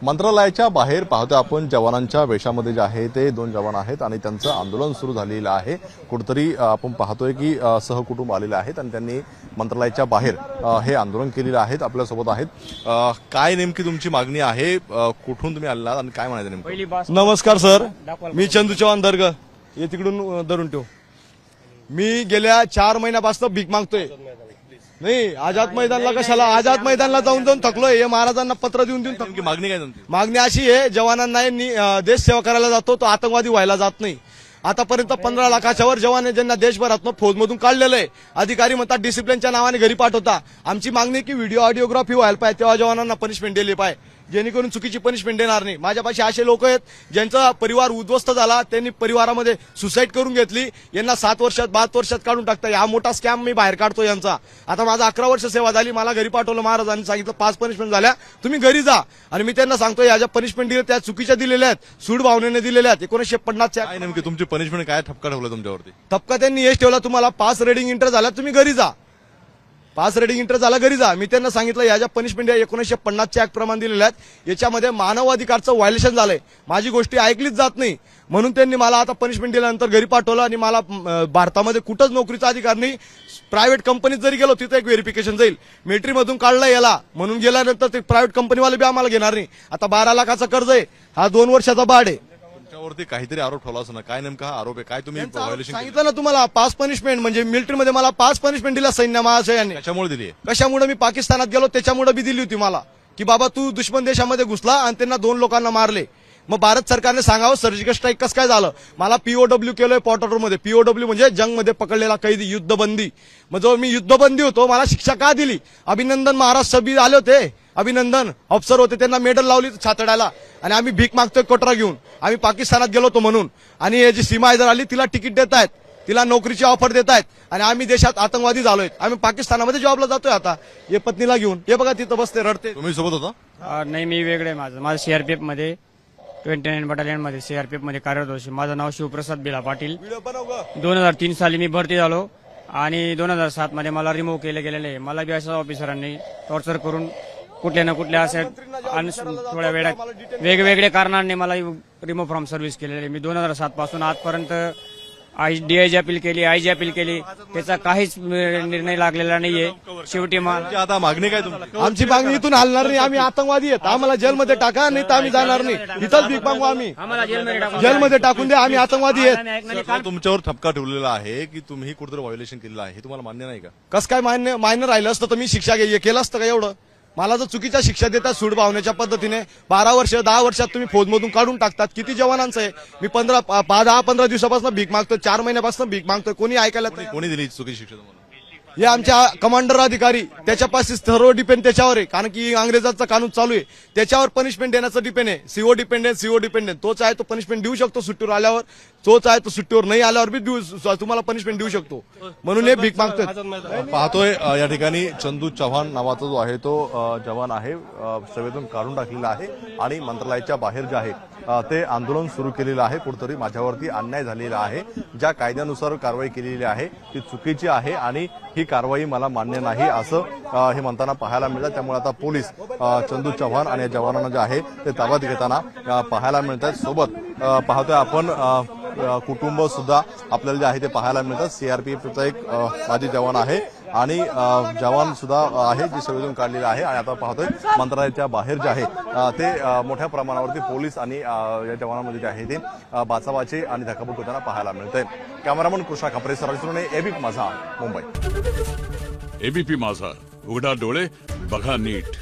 मंत्रालयाच्या बाहेर पाहतो आपण जवानांच्या वेशामध्ये जे आहे ते दोन जवान आहेत आणि त्यांचं आंदोलन सुरू झालेलं आहे। कुठेतरी आपण पाहतोय की सहकुटुंब आलेले आहेत आणि त्यांनी मंत्रालयाच्या बाहेर हे आंदोलन केलेलं आहे। आपल्यासोबत आहेत काय नेमकी तुमची मागणी आहे, कुठून तुम्ही आलात आणि काय म्हणायचं नेमकं? नमस्कार सर, मी चंदू चव्हाण दर्ग हे तिकडून धरून ठेव। मी गेल्या 4 महिन्यापासून भीक मागतोय। नाही आझाद मैदानला कशाला, आझाद मैदानला जाऊन जाऊन थकलोय। हे महाराजांना पत्र देऊन देऊन नेमकी मागणी काय तुमची? मागणी अशी आहे, जवानांना देश सेवा करायला जातो तो आतंकवादी व्हायला जात नाही। आतापर्यंत 15 लाखाच्या वर जवान ज्यांना देशभरातून फौजमधून काढलेलं आहे। अधिकारी म्हणतात डिसिप्लिनच्या नावाने घरी पाठवता। आमची मागणी की व्हिडिओ ऑडिओग्राफी व्हायला पाहिजे, तेव्हा जवानांना पनिशमेंट दिली पाहिजे, जेणेकरून चुकीची पनिशमेंट देणार नाही। माझ्यापाशी असे लोक आहेत ज्यांचा परिवार उद्ध्वस्त झाला, त्यांनी परिवारामध्ये सुसाईड करून घेतली, यांना 7 वर्षात 12 वर्षात काढून टाकता। हा मोठा स्कॅम मी बाहेर काढतो यांचा। आता माझा 11 वर्ष सेवा झाली, मला घरी पाठवलं महाराजांनी, सांगितलं 5 पनिशमेंट झाल्या, तुम्ही घरी जा। आणि मी त्यांना सांगतो या ज्या पनिशमेंट दिल्या त्या चुकीच्या दिलेल्या आहेत, सूड भावनेने दिलेल्या आहेत। 1950च्या काय नेमकी तुमची पनिशमेंट काय ठपका ठेवला तुमच्यावरती? ठपका त्यांनी हेच ठेवला, तुम्हाला 5 रेडिंग इंटर झाला, तुम्ही घरी जा। 5 रेडिंग इंटर झाला, घरी जा। मी त्यांना सांगितलं या ज्या पनिशमेंट 1950च्या ऍक्ट प्रमाणे दिलेल्या आहेत याच्यामध्ये मानव अधिकारचं व्हायलेशन झालंय, माझी गोष्टी ऐकलीच जात नाही, म्हणून त्यांनी मला आता पनिशमेंट दिल्यानंतर घरी पाठवलं। आणि मला भारतामध्ये कुठंच नोकरीचा अधिकार नाही। प्रायव्हेट कंपनीत जरी गेलो तिथे एक व्हेरिफिकेशन जाईल, मिलिटरीमधून काढलं याला, म्हणून गेल्यानंतर ते प्रायव्हेट कंपनीवाले बी आम्हाला घेणार नाही। आता 12 लाखाचा कर्ज आहे, हा 2 वर्षाचा बाड आहे। तुमच्यावरती काहीतरी आरोप ठेवला असं ना, काय नेमका हा आरोप आहे? काय तुम्ही व्हायोलेशन सांगितलं ना तुम्हाला 5 पनिशमेंट, म्हणजे मिलिटरीमध्ये मला 5 पनिशमेंट दिल्या सैन्य महाशयाने। कशामुळे दिली आहे? कशामुळे मी पाकिस्तानात गेलो त्याच्यामुळे बी दिली होती मला, की बाबा तू दुश्मन देशामध्ये घुसला आणि त्यांना 2 लोकांना मारले। मग भारत सरकारने सांगावं सर्जिकल स्ट्राईक कसं काय झालं। मला पीओडब्ल्यू केलंय पॉर्टरमध्ये, पीओडब्ल्यू म्हणजे जंगमध्ये पकडलेला कैदी, युद्धबंदी। मग जो मी युद्धबंदी होतो मला शिक्षा का दिली? अभिनंदन महाराज सभी आले होते, अभिनंदन अफसर होते, त्यांना मेडल लावली छातडायला, आणि आम्ही भीक मागतोय कोटरा घेऊन। आम्ही पाकिस्तानात गेलो होतो म्हणून, आणि हे जी सीमा हैदर आली तिला तिकीट देत आहेत, तिला नोकरीची ऑफर देत आहेत, आणि आम्ही देशात आतंकवादी झालोय। आम्ही पाकिस्तानामध्ये जॉबला जातोय आता, हे पत्नीला घेऊन। हे बघा तिथं बसते रडते। तुम्ही सोबत होता? नाही, मी वेगळे, माझं सीआरपीएफ मध्ये 29 बटालियन मध्ये सीआरपीएफ मध्ये कार्यरत होतो। माझं नाव शिवप्रसाद बिला पाटील। 2003 साली मी भरती झालो आणि 2007 मध्ये मला रिमूव्ह केले गेलेले आहे। मला बी अशा ऑफिसरांनी टॉर्चर करून कुठल्या ना कुठल्या अशा थोड्या वेळात वेगवेगळ्या कारणांनी मला रिमूव्ह फ्रॉम सर्व्हिस केलेले आहे। मी 2007 पासून आजपर्यंत डीआयजी अपील केली, आयजी अपील केली, त्याचा काहीच निर्णय लागलेला नाहीये। शेवटी आता मागणी काय तुमची? आमची मागणी इथून हलणार नाही, आम्ही आतंकवादी आहेत, आम्हाला जेलमध्ये टाका, नाही तर आम्ही जाणार नाही, इथंच भीक मागू। आम्ही जेलमध्ये टाकून द्या, आम्ही आतंकवादी आहेत। तुमच्यावर ठपका ठेवलेला आहे की तुम्ही कुठेतरी व्हायोलेशन केलेलं आहे, तुम्हाला मान्य नाही का? कसं काय मान्य राहिलं असतं तर मी शिक्षा केलं असतं का एवढं? मला जर चुकीच्या शिक्षा देतात सूड भावनेच्या पद्धतीने, 12 वर्ष 10 वर्षात तुम्ही फौजमधून काढून टाकतात, किती जवानांचं आहे? मी 10-15 दिवसापासून भीक मागतोय, 4 महिन्यापासून भीक मागतोय, कोणी ऐकायला? कोणी दिली चुकीची शिक्षा तुम्हाला? हे आमच्या कमांडर अधिकारी, त्याच्यापाशी सर्व डिपेंड त्याच्यावर आहे, कारण की इंग्रजांचा कानून चालू आहे, त्याच्यावर पनिशमेंट देण्याचं डिपेंड आहे। सीओ डिपेंडेंट तोच आहे, तो पनिशमेंट देऊ शकतो सुट्टीवर आल्यावर, तोच आहे तो सुट्टीवर नाही आल्यावर बी तुम्हाला पनिशमेंट देऊ शकतो, म्हणून हे भीक मागतोय। पाहतोय या ठिकाणी चंदू चव्हाण नावाचा जो आहे तो जवान आहे, सेवेतून काढून टाकलेला आहे आणि मंत्रालयाच्या बाहेर जे आहे ते आंदोलन सुरू केलेलं आहे। कुठेतरी माझ्यावरती अन्याय झालेला आहे, ज्या कायद्यानुसार कारवाई केलेली आहे ती चुकीची आहे आणि ही कारवाई मला मान्य नाही असं हे म्हणताना पाहायला मिळतं। त्यामुळे आता पोलीस चंदू चव्हाण आणि जवानांना जे आहे ते ताब्यात घेताना पाहायला मिळत आहेत। सोबत पाहतोय आपण कुटुंब सुद्धा आपल्याला जे आहे ते पाहायला मिळतात। सीआरपीएफचा एक माजी जवान आहे आणि जवान सुद्धा आहे जी सेवेतून काढलेला आहे, आणि आता पाहतोय मंत्रालयाच्या बाहेर जे आहे ते मोठ्या प्रमाणावरती पोलीस आणि या जवानांमध्ये जे आहे ते बाचाबाची आणि धक्काबुक्की होताना पाहायला मिळतंय। कॅमेरामन कृष्णा खापरे, सरासरी एबीपी माझा, मुंबई। एबीपी माझा, उघडा डोळे बघा नीट।